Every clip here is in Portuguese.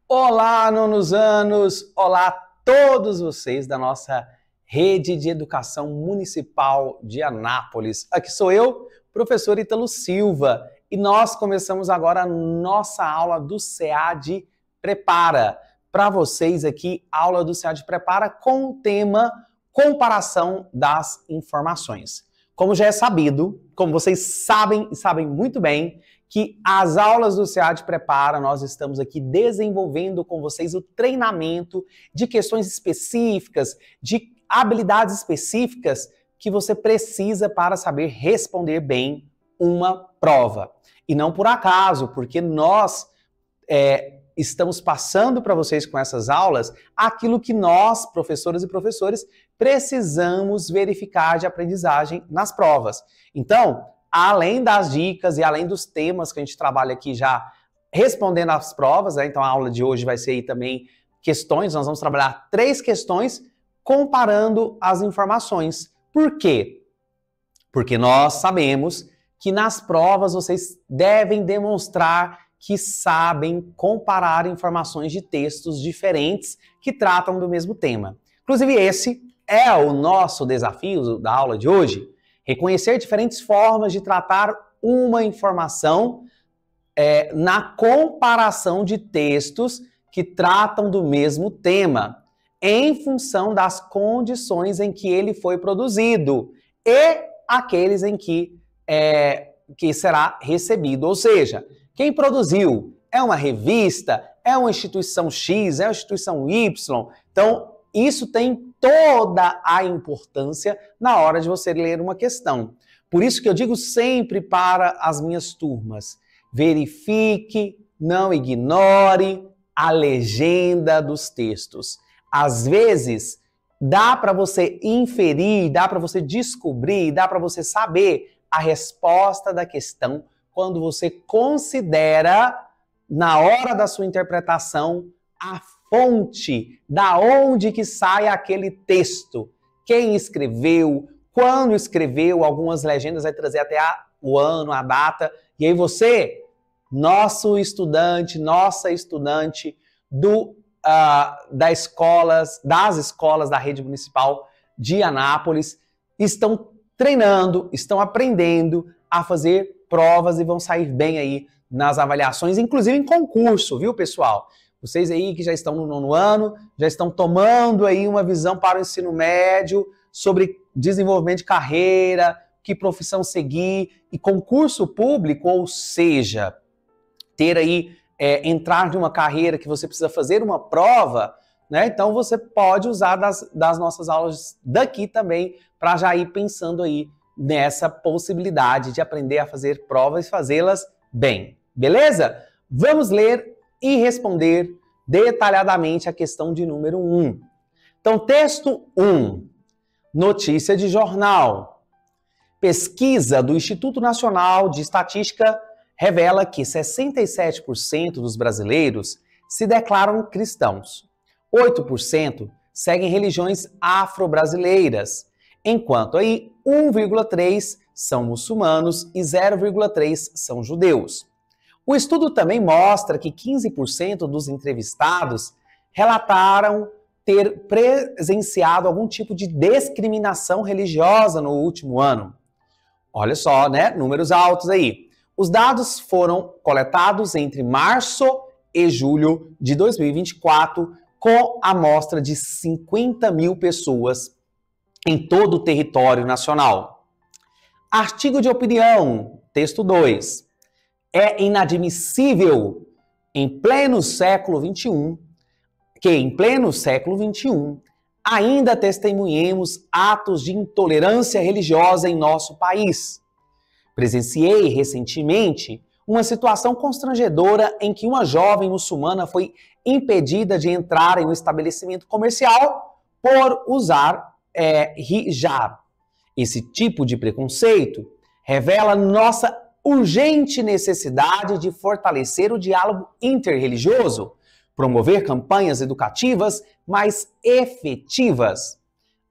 Olá, nonos anos! Olá a todos vocês da nossa rede de educação municipal de Anápolis. Aqui sou eu, professor Ítalo Silva, e nós começamos agora a nossa aula do SEAD Prepara. Para vocês aqui, aula do SEAD Prepara com o tema Comparação das Informações. Como já é sabido, como vocês sabem e sabem muito bem, que as aulas do SEAD Prepara, nós estamos aqui desenvolvendo com vocês o treinamento de questões específicas, de habilidades específicas que você precisa para saber responder bem uma prova. E não por acaso, porque nós estamos passando para vocês com essas aulas aquilo que nós, professoras e professores, precisamos verificar de aprendizagem nas provas. Então, além das dicas e além dos temas que a gente trabalha aqui já respondendo às provas, né? Então a aula de hoje vai ser aí também questões, nós vamos trabalhar 3 questões comparando as informações. Por quê? Porque nós sabemos que nas provas vocês devem demonstrar que sabem comparar informações de textos diferentes que tratam do mesmo tema. Inclusive esse é o nosso desafio da aula de hoje. Reconhecer diferentes formas de tratar uma informação na comparação de textos que tratam do mesmo tema, em função das condições em que ele foi produzido e aqueles em que será recebido. Ou seja, quem produziu é uma revista, é uma instituição X, é uma instituição Y. Então, isso tem toda a importância na hora de você ler uma questão. Por isso que eu digo sempre para as minhas turmas, verifique, não ignore a legenda dos textos. Às vezes, dá para você inferir, dá para você descobrir, dá para você saber a resposta da questão quando você considera, na hora da sua interpretação, a fonte, da onde que sai aquele texto, quem escreveu, quando escreveu, algumas legendas vai trazer até o ano, a data, e aí você, nosso estudante, nossa estudante das escolas da rede municipal de Anápolis, estão treinando, estão aprendendo a fazer provas e vão sair bem aí nas avaliações, inclusive em concurso, viu, pessoal? Vocês aí que já estão no 9º ano, já estão tomando aí uma visão para o ensino médio sobre desenvolvimento de carreira, que profissão seguir e concurso público, ou seja, ter aí, entrar numa carreira que você precisa fazer uma prova, né? Então você pode usar das nossas aulas daqui também para já ir pensando aí nessa possibilidade de aprender a fazer provas e fazê-las bem, beleza? Vamos ler e responder detalhadamente a questão de número 1. Então, texto 1. Notícia de jornal. Pesquisa do Instituto Nacional de Estatística revela que 67% dos brasileiros se declaram cristãos. 8% seguem religiões afro-brasileiras, enquanto aí 1,3% são muçulmanos e 0,3% são judeus. O estudo também mostra que 15% dos entrevistados relataram ter presenciado algum tipo de discriminação religiosa no último ano. Olha só, né? Números altos aí. Os dados foram coletados entre março e julho de 2024, com a amostra de 50 mil pessoas em todo o território nacional. Artigo de opinião, texto 2. É inadmissível em pleno século XXI ainda testemunhemos atos de intolerância religiosa em nosso país. Presenciei recentemente uma situação constrangedora em que uma jovem muçulmana foi impedida de entrar em um estabelecimento comercial por usar hijab. Esse tipo de preconceito revela nossa urgente necessidade de fortalecer o diálogo interreligioso, promover campanhas educativas mais efetivas.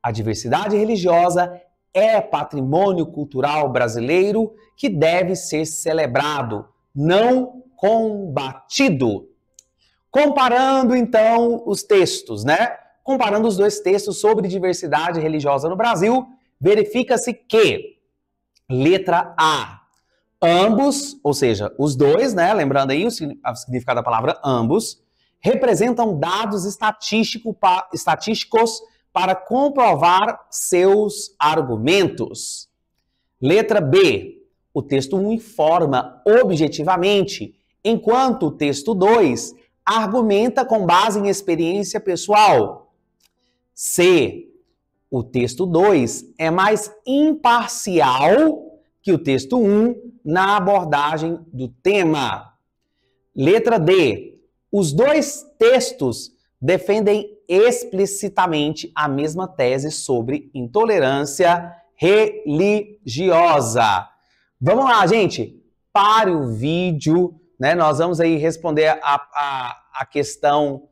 A diversidade religiosa é patrimônio cultural brasileiro que deve ser celebrado, não combatido. Comparando, então, os textos, né? Comparando os dois textos sobre diversidade religiosa no Brasil, verifica-se que, letra A, ambos, ou seja, os dois, né? Lembrando aí o significado da palavra ambos, representam dados estatísticos para comprovar seus argumentos. Letra B, o texto 1 informa objetivamente, enquanto o texto 2 argumenta com base em experiência pessoal. C, o texto 2 é mais imparcial que o texto 1 na abordagem do tema. Letra D, os dois textos defendem explicitamente a mesma tese sobre intolerância religiosa. Vamos lá, gente. Pare o vídeo, né? Nós vamos aí responder a questão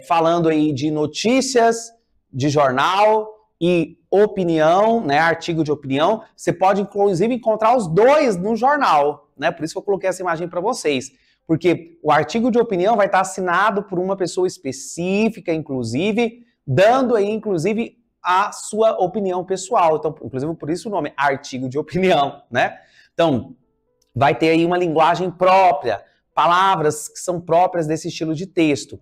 falando aí de notícias de jornal e opinião, né? Artigo de opinião. Você pode, inclusive, encontrar os dois no jornal, né? Por isso que eu coloquei essa imagem para vocês. Porque o artigo de opinião vai estar assinado por uma pessoa específica, inclusive, dando aí, inclusive, a sua opinião pessoal. Então, inclusive, por isso o nome artigo de opinião, né? Então, vai ter aí uma linguagem própria, palavras que são próprias desse estilo de texto.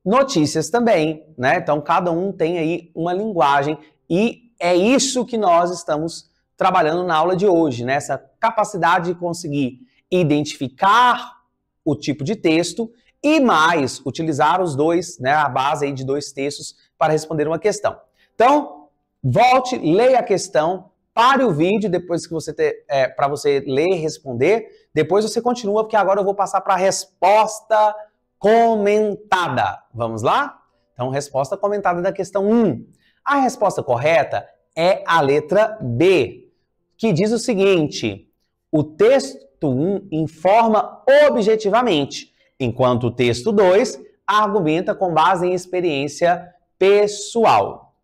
Notícias também, né? Então, cada um tem aí uma linguagem e é isso que nós estamos trabalhando na aula de hoje, né? Essa capacidade de conseguir identificar o tipo de texto e mais utilizar os dois, né, a base aí de dois textos para responder uma questão. Então, volte, leia a questão, pare o vídeo depois que você para você ler e responder. Depois você continua, porque agora eu vou passar para a resposta comentada. Vamos lá? Então, resposta comentada da questão 1. A resposta correta é a letra B, que diz o seguinte: o texto 1 informa objetivamente, enquanto o texto 2 argumenta com base em experiência pessoal.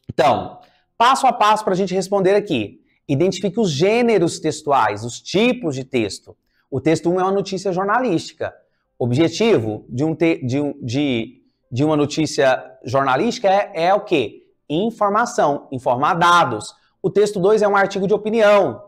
Então, passo a passo para a gente responder aqui. Identifique os gêneros textuais, os tipos de texto. O texto 1 é uma notícia jornalística. O objetivo de uma notícia jornalística é o quê? Informação, informar dados. O texto 2 é um artigo de opinião.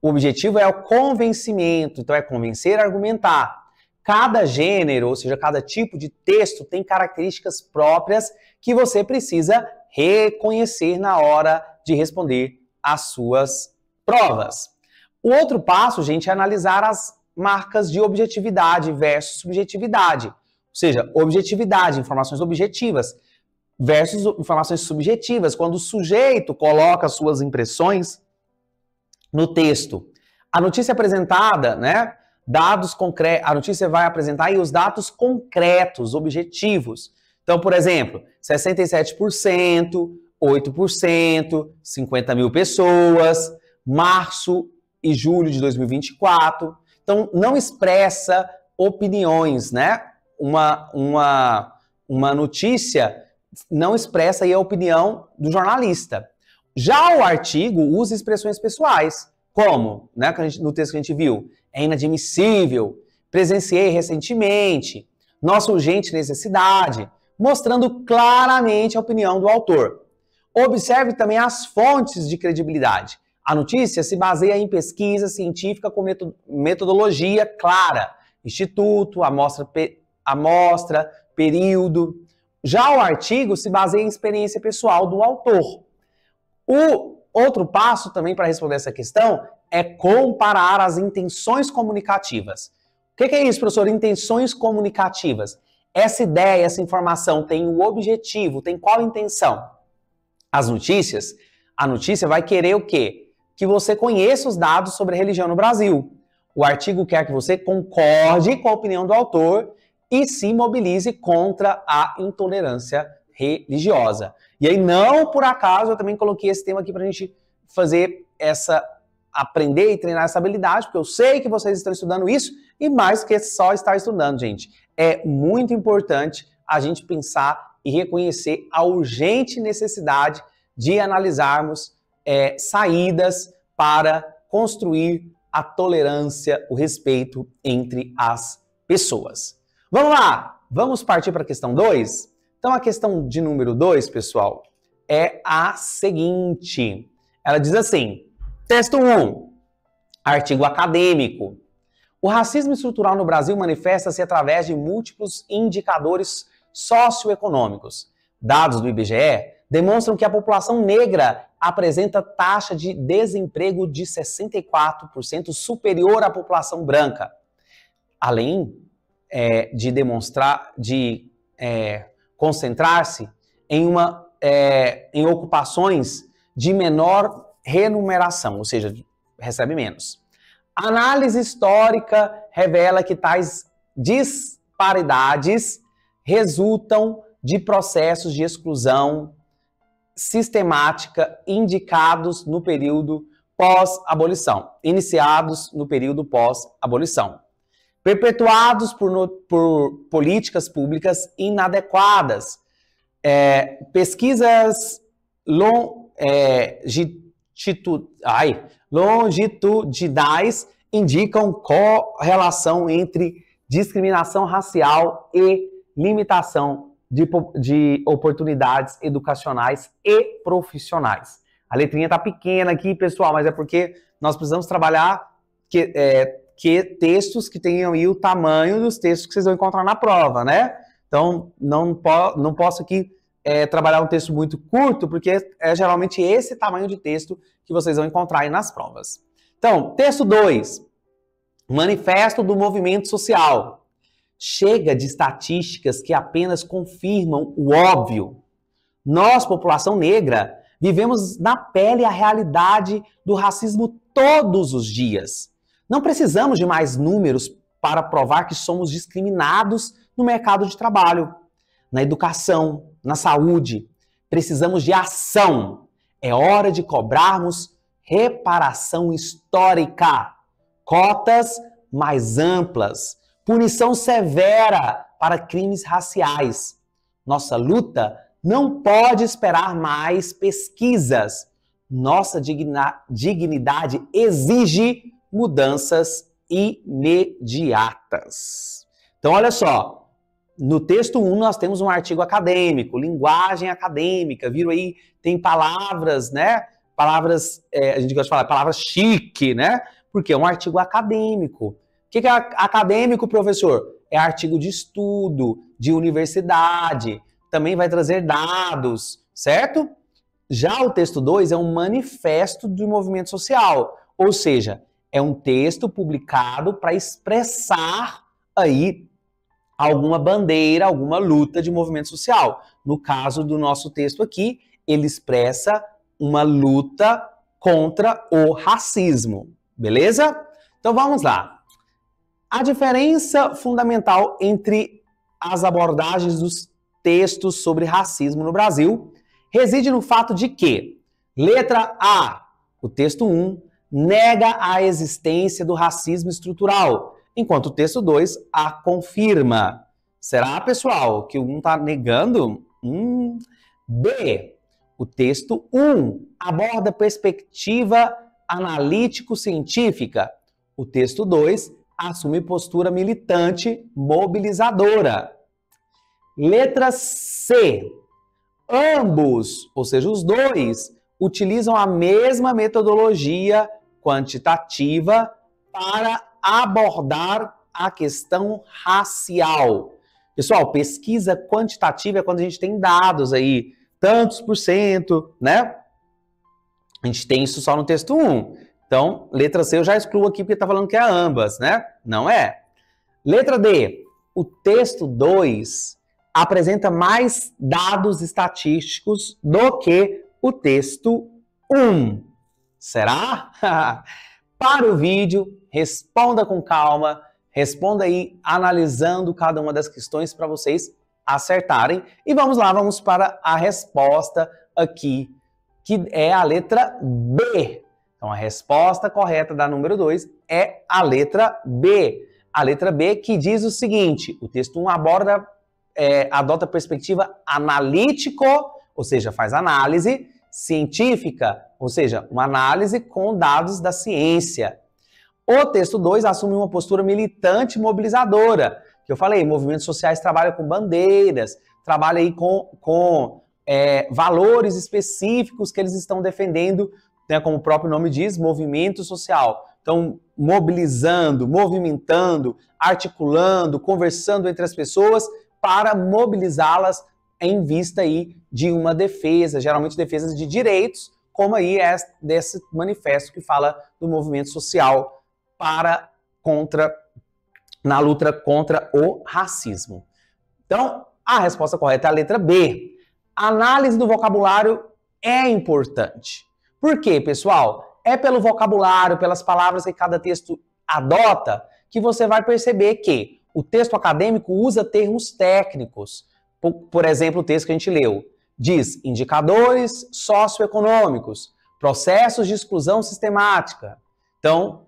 O objetivo é o convencimento, então é convencer, argumentar. Cada gênero, ou seja, cada tipo de texto tem características próprias que você precisa reconhecer na hora de responder às suas provas. O outro passo, gente, é analisar as marcas de objetividade versus subjetividade. Ou seja, objetividade, informações objetivas, versus informações subjetivas, quando o sujeito coloca suas impressões no texto. A notícia apresentada, né? Dados concretos, a notícia vai apresentar aí os dados concretos, objetivos. Então, por exemplo, 67%, 8%, 50 mil pessoas, março e julho de 2024. Então, não expressa opiniões, né? Uma notícia não expressa aí a opinião do jornalista. Já o artigo usa expressões pessoais, como, né, no texto que a gente viu, é inadmissível, presenciei recentemente, nossa urgente necessidade, mostrando claramente a opinião do autor. Observe também as fontes de credibilidade. A notícia se baseia em pesquisa científica com metodologia clara, instituto, amostra, período. Já o artigo se baseia em experiência pessoal do autor. O outro passo também para responder essa questão é comparar as intenções comunicativas. O que é isso, professor? Intenções comunicativas. Essa ideia, essa informação tem o objetivo, tem qual intenção? A notícia vai querer o quê? Que você conheça os dados sobre a religião no Brasil. O artigo quer que você concorde com a opinião do autor e se mobilize contra a intolerância religiosa. E aí, não por acaso, eu também coloquei esse tema aqui para a gente fazer aprender e treinar essa habilidade, porque eu sei que vocês estão estudando isso, e mais que só estar estudando, gente. É muito importante a gente pensar e reconhecer a urgente necessidade de analisarmos saídas para construir a tolerância, o respeito entre as pessoas. Vamos lá! Vamos partir para a questão 2? Então, a questão de número 2, pessoal, é a seguinte. Ela diz assim, texto 1, artigo acadêmico. O racismo estrutural no Brasil manifesta-se através de múltiplos indicadores socioeconômicos. Dados do IBGE demonstram que a população negra apresenta taxa de desemprego de 64% superior à população branca. Além de concentrar-se em ocupações de menor remuneração, ou seja, recebe menos. A análise histórica revela que tais disparidades resultam de processos de exclusão sistemática iniciados no período pós-abolição, perpetuados por políticas públicas inadequadas. Pesquisas longitudinais indicam correlação entre discriminação racial e limitação de oportunidades educacionais e profissionais. A letrinha tá pequena aqui, pessoal, mas é porque nós precisamos trabalhar textos que tenham aí o tamanho dos textos que vocês vão encontrar na prova, né? Então, não posso aqui trabalhar um texto muito curto, porque é geralmente esse tamanho de texto que vocês vão encontrar aí nas provas. Então, texto 2, Manifesto do Movimento Social. Chega de estatísticas que apenas confirmam o óbvio. Nós, população negra, vivemos na pele a realidade do racismo todos os dias. Não precisamos de mais números para provar que somos discriminados no mercado de trabalho, na educação, na saúde. Precisamos de ação. É hora de cobrarmos reparação histórica, cotas mais amplas, punição severa para crimes raciais. Nossa luta não pode esperar mais pesquisas. Nossa dignidade exige mudanças imediatas. Então, olha só. No texto 1, nós temos um artigo acadêmico, linguagem acadêmica. Viram aí? Tem palavras, né? Palavras, a gente gosta de falar, palavras chique, né? Porque é um artigo acadêmico. O que é acadêmico, professor? É artigo de estudo, de universidade, também vai trazer dados, certo? Já o texto 2 é um manifesto do movimento social, ou seja, é um texto publicado para expressar aí alguma bandeira, alguma luta de movimento social. No caso do nosso texto aqui, ele expressa uma luta contra o racismo, beleza? Então vamos lá. A diferença fundamental entre as abordagens dos textos sobre racismo no Brasil reside no fato de que, letra A, o texto 1, nega a existência do racismo estrutural, enquanto o texto 2 a confirma. Será, pessoal, que o 1 está negando? B, o texto 1 aborda perspectiva analítico-científica. O texto 2 assume postura militante mobilizadora. Letra C. Ambos, ou seja, os dois, utilizam a mesma metodologia quantitativa para abordar a questão racial. Pessoal, pesquisa quantitativa é quando a gente tem dados aí, tantos por cento, né? A gente tem isso só no texto 1. Então, letra C eu já excluo aqui porque está falando que é ambas, né? Não é. Letra D. O texto 2 apresenta mais dados estatísticos do que o texto 1. Será? Para o vídeo, responda com calma, responda aí analisando cada uma das questões para vocês acertarem. E vamos lá, vamos para a resposta aqui, que é a letra B. Então, a resposta correta da número 2 é a letra B. A letra B que diz o seguinte, o texto 1 adota a perspectiva analítico, ou seja, faz análise, científica, ou seja, uma análise com dados da ciência. O texto 2 assume uma postura militante mobilizadora. que eu falei, movimentos sociais trabalham com bandeiras, trabalham aí com valores específicos que eles estão defendendo, né, como o próprio nome diz, movimento social. Então, mobilizando, movimentando, articulando, conversando entre as pessoas para mobilizá-las em vista aí de uma defesa, geralmente defesas de direitos, como aí é desse manifesto que fala do movimento social na luta contra o racismo. Então, a resposta correta é a letra B. A análise do vocabulário é importante. Por quê, pessoal? É pelo vocabulário, pelas palavras que cada texto adota, que você vai perceber que o texto acadêmico usa termos técnicos. Por exemplo, o texto que a gente leu diz indicadores socioeconômicos, processos de exclusão sistemática. Então,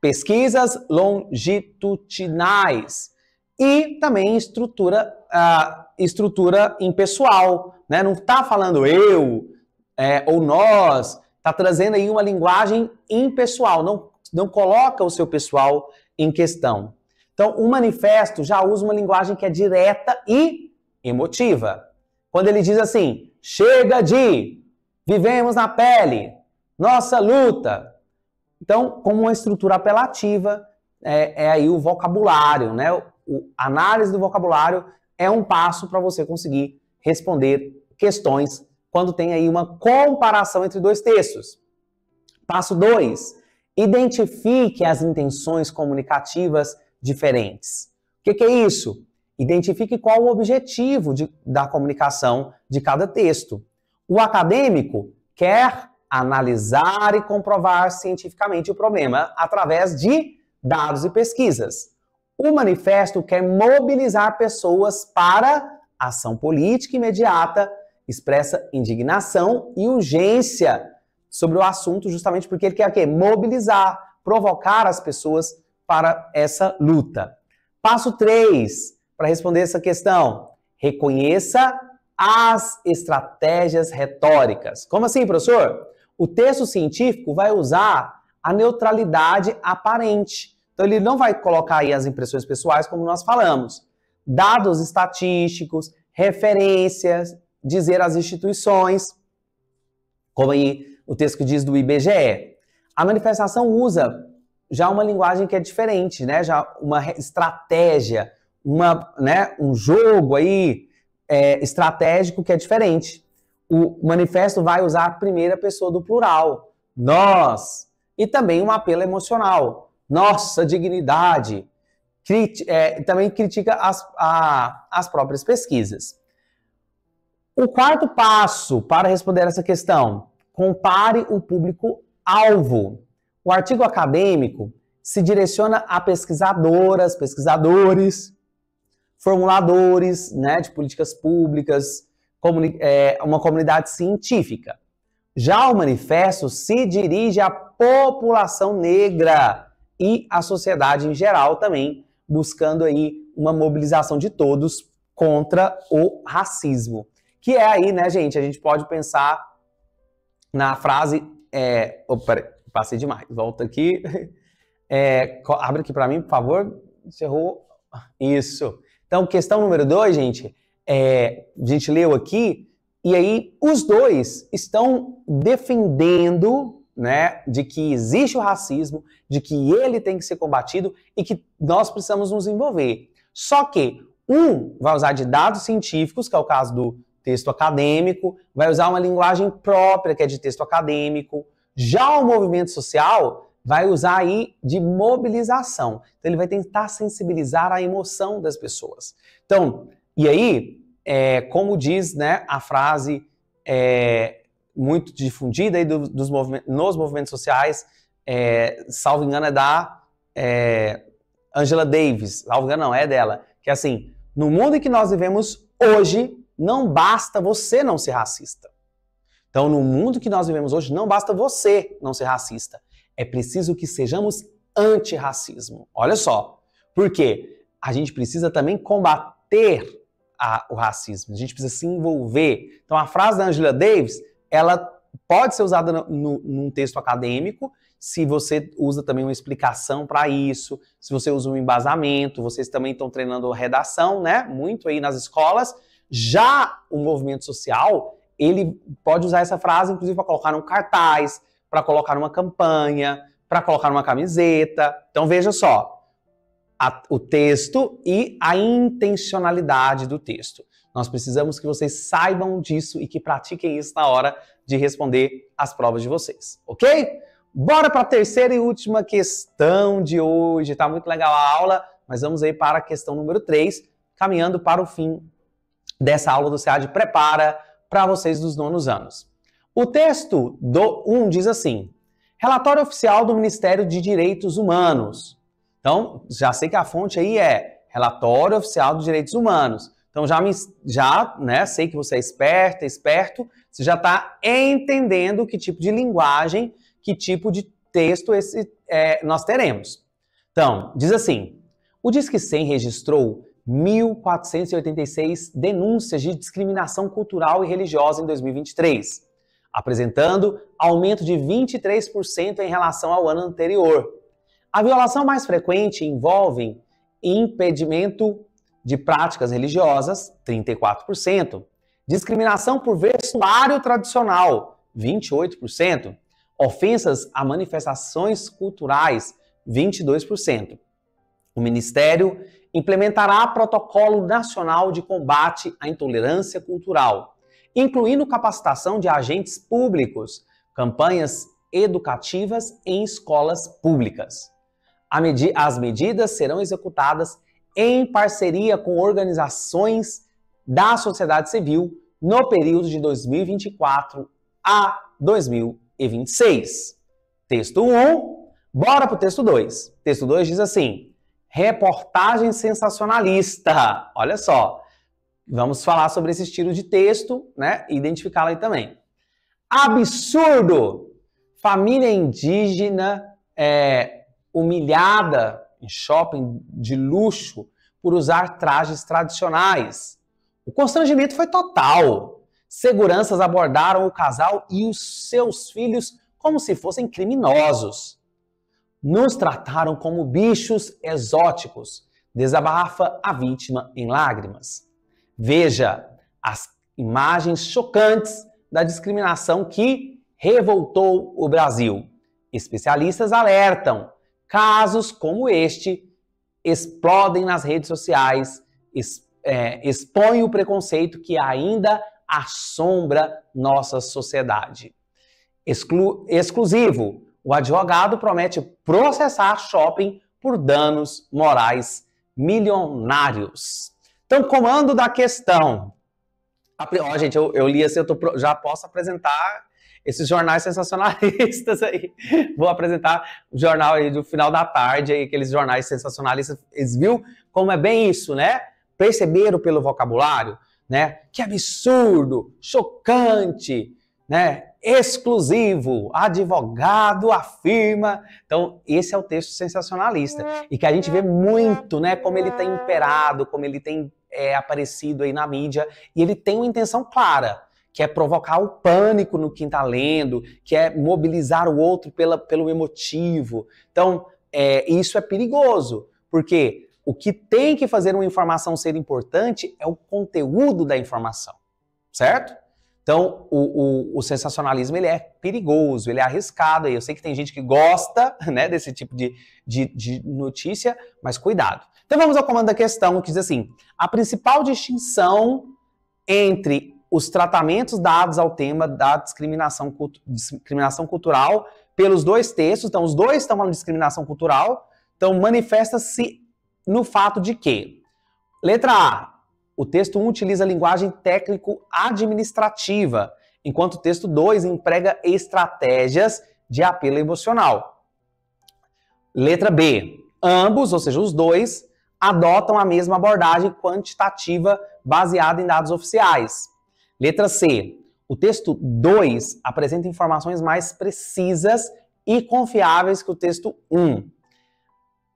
pesquisas longitudinais e também estrutura impessoal, né? Não está falando eu ou nós, está trazendo aí uma linguagem impessoal, não coloca o seu pessoal em questão. Então, o manifesto já usa uma linguagem que é direta e emotiva. Quando ele diz assim, chega de, vivemos na pele, nossa luta. Então, como uma estrutura apelativa, é aí o vocabulário, né? A análise do vocabulário é um passo para você conseguir responder questões quando tem aí uma comparação entre dois textos. Passo 2, identifique as intenções comunicativas diferentes. O que é isso? Identifique qual o objetivo da comunicação de cada texto. O acadêmico quer analisar e comprovar cientificamente o problema através de dados e pesquisas. O manifesto quer mobilizar pessoas para ação política imediata, expressa indignação e urgência sobre o assunto, justamente porque ele quer o quê? Mobilizar, provocar as pessoas para essa luta. Passo 3, para responder essa questão, reconheça as estratégias retóricas. Como assim, professor? O texto científico vai usar a neutralidade aparente. Então, ele não vai colocar aí as impressões pessoais, como nós falamos. Dados estatísticos, referências, dizer as instituições, como aí o texto que diz do IBGE. A manifestação usa já uma linguagem que é diferente, né? Já uma estratégia, um jogo aí estratégico que é diferente. O manifesto vai usar a primeira pessoa do plural, nós, e também um apelo emocional, nossa dignidade. Também critica as próprias pesquisas. O quarto passo para responder essa questão, compare o público-alvo. O artigo acadêmico se direciona a pesquisadoras, pesquisadores, formuladores, né, de políticas públicas, uma comunidade científica. Já o manifesto se dirige à população negra e à sociedade em geral também, buscando aí uma mobilização de todos contra o racismo. Que é aí, né, gente, a gente pode pensar na frase... peraí, passei demais, volta aqui. Abre aqui para mim, por favor. Encerrou. Isso. Então, questão número 2, gente, a gente leu aqui, e aí os dois estão defendendo, né, de que existe o racismo, de que ele tem que ser combatido e que nós precisamos nos envolver. Só que um vai usar de dados científicos, que é o caso do texto acadêmico, vai usar uma linguagem própria, que é de texto acadêmico. Já o movimento social vai usar aí de mobilização. Então, ele vai tentar sensibilizar a emoção das pessoas. Então, e aí, como diz, né, a frase muito difundida aí nos movimentos sociais, salvo engano, é da Angela Davis, salvo engano não, é dela, que é assim, no mundo em que nós vivemos hoje, não basta você não ser racista. Então, no mundo que nós vivemos hoje, não basta você não ser racista. É preciso que sejamos antirracismo. Olha só. Porque a gente precisa também combater o racismo. A gente precisa se envolver. Então, a frase da Angela Davis, ela pode ser usada num texto acadêmico, se você usa também uma explicação para isso, se você usa um embasamento, vocês também estão treinando redação, né? Muito aí nas escolas. Já o movimento social, ele pode usar essa frase, inclusive, para colocar num cartaz, para colocar numa campanha, para colocar numa camiseta. Então, veja só, o texto e a intencionalidade do texto. Nós precisamos que vocês saibam disso e que pratiquem isso na hora de responder as provas de vocês, ok? Bora para a terceira e última questão de hoje. Tá muito legal a aula, mas vamos aí para a questão número 3, caminhando para o fim dessa aula do SEAD Prepara para vocês dos nonos anos. O texto do 1 diz assim: Relatório oficial do Ministério de Direitos Humanos. Então, já sei que a fonte aí é Relatório Oficial dos Direitos Humanos. Então, sei que você é esperto, você já está entendendo que tipo de linguagem, que tipo de texto nós teremos. Então, diz assim: o Disque 100 registrou 1.486 denúncias de discriminação cultural e religiosa em 2023, apresentando aumento de 23% em relação ao ano anterior. A violação mais frequente envolve impedimento de práticas religiosas, 34%, discriminação por vestuário tradicional, 28%, ofensas a manifestações culturais, 22%. O Ministério implementará protocolo nacional de combate à intolerância cultural, incluindo capacitação de agentes públicos, campanhas educativas em escolas públicas. As medidas serão executadas em parceria com organizações da sociedade civil no período de 2024 a 2026. Texto 1, bora para o texto 2. Texto 2 diz assim: reportagem sensacionalista. Olha só, vamos falar sobre esse estilo de texto, né? E identificá-lo aí também. Absurdo! Família indígena humilhada em shopping de luxo por usar trajes tradicionais. O constrangimento foi total. Seguranças abordaram o casal e os seus filhos como se fossem criminosos. Nos trataram como bichos exóticos, desabafa a vítima em lágrimas. Veja as imagens chocantes da discriminação que revoltou o Brasil. Especialistas alertam: casos como este explodem nas redes sociais, expõem o preconceito que ainda assombra nossa sociedade. Exclusivo: o advogado promete processar shopping por danos morais milionários. Então, comando da questão. Gente, eu li assim, já posso apresentar esses jornais sensacionalistas aí. Vou apresentar o jornal aí do final da tarde, aí, aqueles jornais sensacionalistas. Eles viram como é bem isso, né? Perceberam pelo vocabulário, né? Que absurdo, chocante, né? Exclusivo, advogado afirma. Então, esse é o texto sensacionalista. E que a gente vê muito, né? Como ele tem imperado, como ele tem aparecido aí na mídia. E ele tem uma intenção clara, que é provocar o pânico no quem está lendo, que é mobilizar o outro pelo emotivo. Então, isso é perigoso, porque o que tem que fazer uma informação ser importante é o conteúdo da informação, certo? Então, o sensacionalismo, ele é perigoso, ele é arriscado. Eu sei que tem gente que gosta, né, desse tipo de notícia, mas cuidado. Então, vamos ao comando da questão, que diz assim: a principal distinção entre os tratamentos dados ao tema da discriminação cultural pelos dois textos, então os dois estão falando de discriminação cultural, então manifesta-se no fato de que, letra A, o texto 1 utiliza a linguagem técnico-administrativa, enquanto o texto 2 emprega estratégias de apelo emocional. Letra B, ambos, ou seja, os dois, adotam a mesma abordagem quantitativa baseada em dados oficiais. Letra C, o texto 2 apresenta informações mais precisas e confiáveis que o texto 1.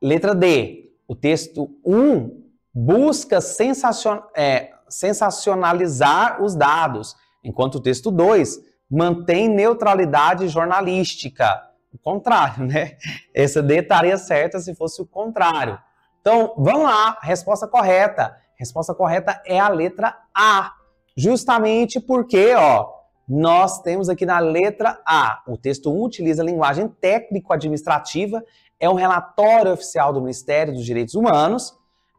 Letra D, o texto 1 busca sensacionalizar os dados, enquanto o texto 2 mantém neutralidade jornalística. o contrário, né? Essa D estaria certa se fosse o contrário. Então, vamos lá, resposta correta. Resposta correta é a letra A. Justamente porque, ó, nós temos aqui na letra A, o texto 1 utiliza a linguagem técnico-administrativa, é um relatório oficial do Ministério dos Direitos Humanos,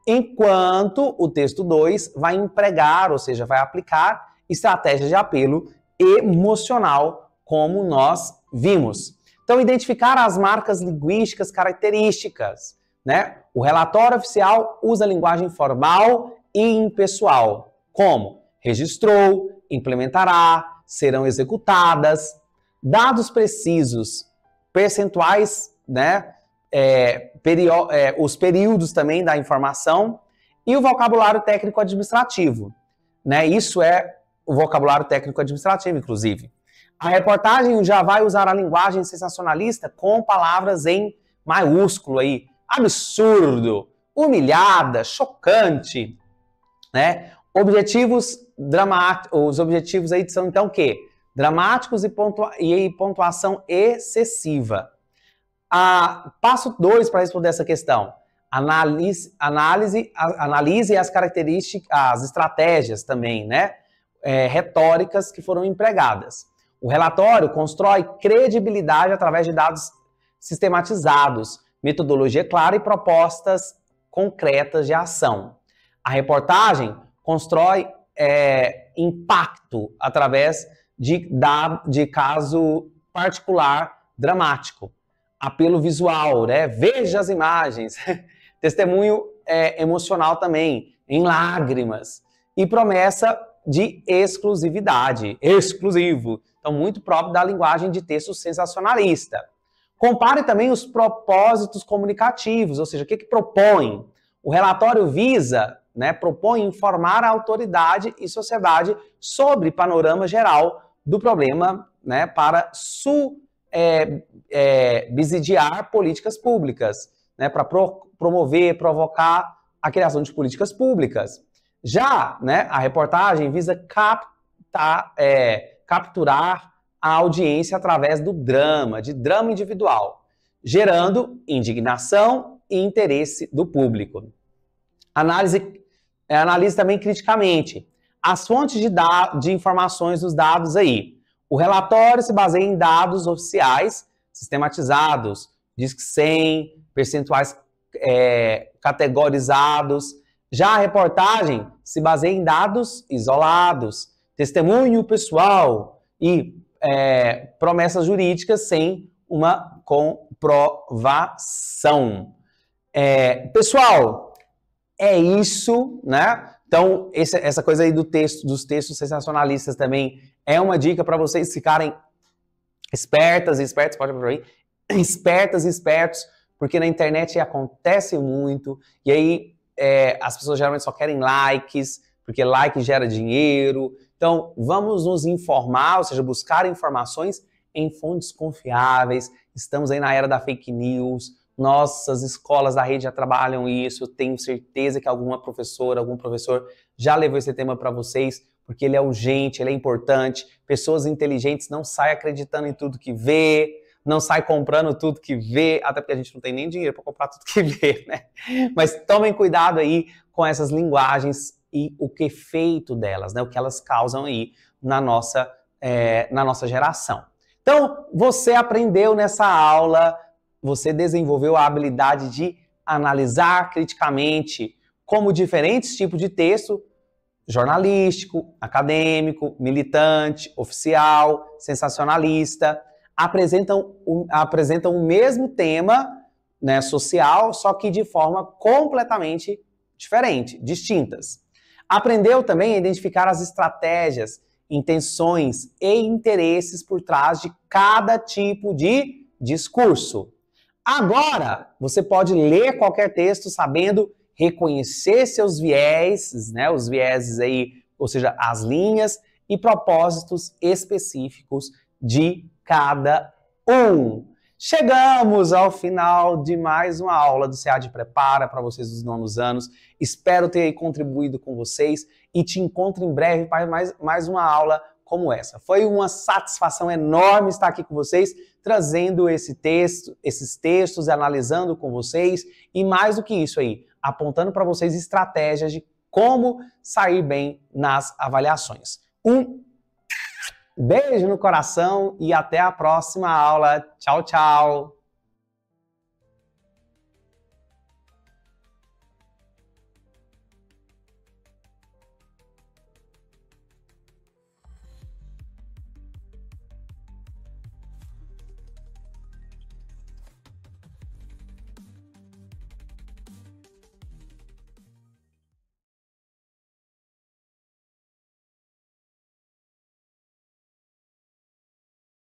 enquanto o texto 2 vai empregar, ou seja, vai aplicar estratégias de apelo emocional, como nós vimos. Então, identificar as marcas linguísticas características, né? O relatório oficial usa linguagem formal e impessoal, como registrou, implementará, serão executadas, dados precisos, percentuais, né? Os períodos também da informação e o vocabulário técnico-administrativo, né? Isso é o vocabulário técnico-administrativo, inclusive. A reportagem já vai usar a linguagem sensacionalista com palavras em maiúsculo aí, absurdo, humilhada, chocante, né? Os objetivos aí são então o quê? Dramáticos e pontuação excessiva. Passo 2 para responder essa questão. Analise as características, as estratégias também, né? Retóricas que foram empregadas. O relatório constrói credibilidade através de dados sistematizados, metodologia clara e propostas concretas de ação. A reportagem constrói impacto através de caso particular dramático. Apelo visual, né? Veja as imagens. Testemunho emocional também, em lágrimas. E promessa de exclusividade, exclusivo. Então, muito próprio da linguagem de texto sensacionalista. Compare também os propósitos comunicativos, ou seja, o que propõe? O relatório visa, né, propõe informar a autoridade e sociedade sobre panorama geral do problema, né, para subsidiar políticas públicas, né, para promover, provocar a criação de políticas públicas. Já, né, a reportagem visa capturar a audiência através do drama, de drama individual, gerando indignação e interesse do público. Analise também criticamente as fontes de informações dos dados aí. O relatório se baseia em dados oficiais sistematizados, diz que 100, percentuais categorizados. Já a reportagem se baseia em dados isolados, testemunho pessoal e promessas jurídicas sem uma comprovação. Pessoal, é isso, né? Então, essa coisa aí dos textos sensacionalistas também é uma dica para vocês ficarem espertas e espertos, pode por aí, espertas e espertos, porque na internet acontece muito, e aí as pessoas geralmente só querem likes, porque like gera dinheiro. Então, vamos nos informar, ou seja, buscar informações em fontes confiáveis. Estamos aí na era da fake news. Nossas escolas da rede já trabalham isso. Tenho certeza que alguma professora, algum professor já levou esse tema para vocês, porque ele é urgente, ele é importante. Pessoas inteligentes não saem acreditando em tudo que vê, não saem comprando tudo que vê, até porque a gente não tem nem dinheiro para comprar tudo que vê, né? Mas tomem cuidado aí com essas linguagens e o que é feito delas, né? O que elas causam aí na nossa geração. Então, você aprendeu nessa aula, você desenvolveu a habilidade de analisar criticamente como diferentes tipos de texto, jornalístico, acadêmico, militante, oficial, sensacionalista, apresentam o mesmo tema, né, social, só que de forma completamente diferente, distintas. Aprendeu também a identificar as estratégias, intenções e interesses por trás de cada tipo de discurso. Agora, você pode ler qualquer texto sabendo reconhecer seus vieses, né, os vieses aí, ou seja, as linhas e propósitos específicos de cada um. Chegamos ao final de mais uma aula do CEAD Prepara para vocês dos nonos anos. Espero ter contribuído com vocês e te encontro em breve para mais uma aula como essa. Foi uma satisfação enorme estar aqui com vocês, trazendo esses textos, analisando com vocês e mais do que isso aí, apontando para vocês estratégias de como sair bem nas avaliações. Um beijo no coração e até a próxima aula. Tchau, tchau!